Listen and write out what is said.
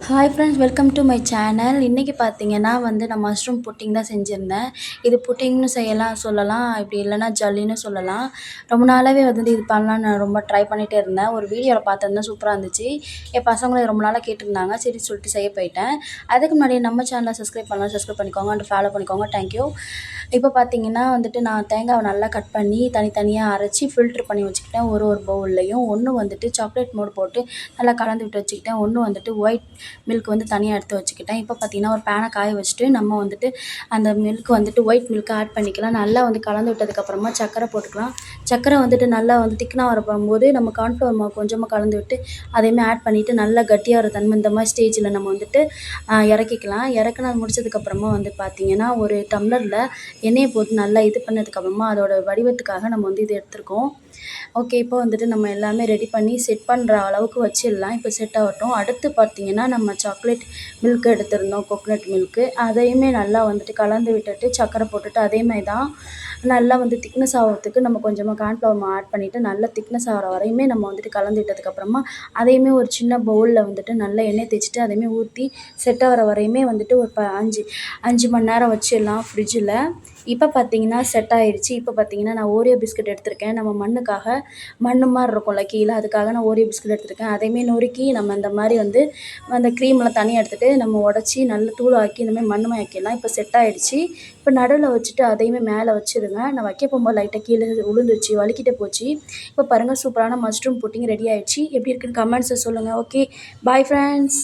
Hi friends, welcome to my channel. இன்றைக்கி பார்த்தீங்கன்னா நான் மஷ்ரூம் புட்டிங் தான் செஞ்சுருந்தேன். இது புட்டிங்னு சொல்லலாம், இப்படி இல்லைன்னா ஜல்லின்னு சொல்லலாம். ரொம்ப நாளாகவே இது பண்ணலான்னு நான் ரொம்ப ட்ரை பண்ணிகிட்டே இருந்தேன். ஒரு வீடியோவில் பார்த்துருந்தேன், சூப்பராக இருந்துச்சு. என் பசங்களும் ரொம்ப நாளாக கேட்டிருந்தாங்க, சரி சொல்லிட்டு செய்ய போயிட்டேன். அதுக்கு முன்னாடி நம்ம சேனலை சப்ஸ்கிரைப் பண்ணிக்கோங்க அண்ட் ஃபாலோ பண்ணிக்கோங்க. தேங்க்யூ. இப்போ பார்த்தீங்கன்னா நான் தேங்காவை நல்லா கட் பண்ணி தனித்தனியாக அரைச்சி ஃபில்ட்ரு பண்ணி வச்சுக்கிட்டேன். ஒரு ஒரு பவுல்லையும் ஒன்று சாக்லேட் மோடு போட்டு நல்லா கலந்து விட்டு வச்சுக்கிட்டேன். ஒன்று ஒயிட் மில்க் தனியாக எடுத்து வச்சுக்கிட்டேன். இப்போ பார்த்தீங்கன்னா ஒரு பேனை காய வச்சுட்டு நம்ம அந்த மில்க் ஒயிட் மில்க் ஆட் பண்ணிக்கலாம். நல்லா கலந்து விட்டதுக்கப்புறமா சர்க்கரை போட்டுக்கலாம். சர்க்கரை நல்லா திக்னாக வரப்போகும்போது நம்ம கார்ன்ஃப்ளவர் மாவு கொஞ்சமாக கலந்து விட்டு அதையுமே ஆட் பண்ணிவிட்டு நல்லா கட்டியாக ஒரு தன்மை இந்த மாதிரி ஸ்டேஜில் நம்ம இறக்கிக்கலாம். இறக்குனா முடிச்சதுக்கப்புறமா பார்த்தீங்கன்னா ஒரு டம்ளரில் எண்ணெயை போட்டு நல்லா இது பண்ணதுக்கப்புறமா அதோட வடிவத்துக்காக நம்ம இது எடுத்துருக்கோம். ஓகே, இப்போ நம்ம எல்லாமே ரெடி பண்ணி செட் பண்ணுற அளவுக்கு வச்சிடலாம். இப்போ செட் ஆகட்டும். அடுத்து பார்த்தீங்கன்னா நம்ம சாக்லேட் மில்க் எடுத்திருந்தோம், கோகோனட் மில்க்கு. அதையுமே நல்லா கலந்து விட்டுட்டு சர்க்கரை போட்டுட்டு அதேமாதிரி தான் நல்லா திக்னஸ் ஆகிறதுக்கு நம்ம கொஞ்சமாக கார்ன்ஃப்ளவர் மாவு ஆட் பண்ணிவிட்டு நல்லா திக்னஸ் ஆகிற வரையுமே நம்ம கலந்து விட்டதுக்கப்புறமா அதையுமே ஒரு சின்ன பவுலில் நல்லா எண்ணெய் தேய்ச்சிட்டு அதையுமே ஊற்றி செட் ஆகிற வரையுமே ஒரு 5 மணி நேரம் வச்சிடலாம் ஃப்ரிட்ஜில். இப்போ பார்த்தீங்கன்னா செட் ஆகிடுச்சு. இப்போ பார்த்தீங்கன்னா நான் ஓரியோ பிஸ்கட் எடுத்திருக்கேன். நம்ம மண்ணுக்காக மண் மாதிரி இருக்கும்ல கீழே, அதுக்காக நான் ஓரியோ பிஸ்கட் எடுத்திருக்கேன். அதையுமே நொறுக்கி நம்ம இந்த மாதிரி அந்த க்ரீமெல்லாம் தனியாக எடுத்துகிட்டு நம்ம உடச்சி நல்லா தூளாக்கி இந்த மாதிரி மண்ணுமாய் ஆக்கிடலாம். இப்போ செட் ஆகிடுச்சு. இப்போ நடுவில் வச்சுட்டு அதையுமே மேலே வச்சுருங்க. நான் வைக்க போகும்போது லைட்டாக கீழே விழுந்துச்சு, வலிக்கிட்டே போச்சு. இப்போ பாருங்கள், சூப்பரான மஷ்ரூம் புட்டிங் ரெடி ஆகிடுச்சு. எப்படி இருக்குன்னு கமெண்ட்ஸை சொல்லுங்கள். Okay, bye friends.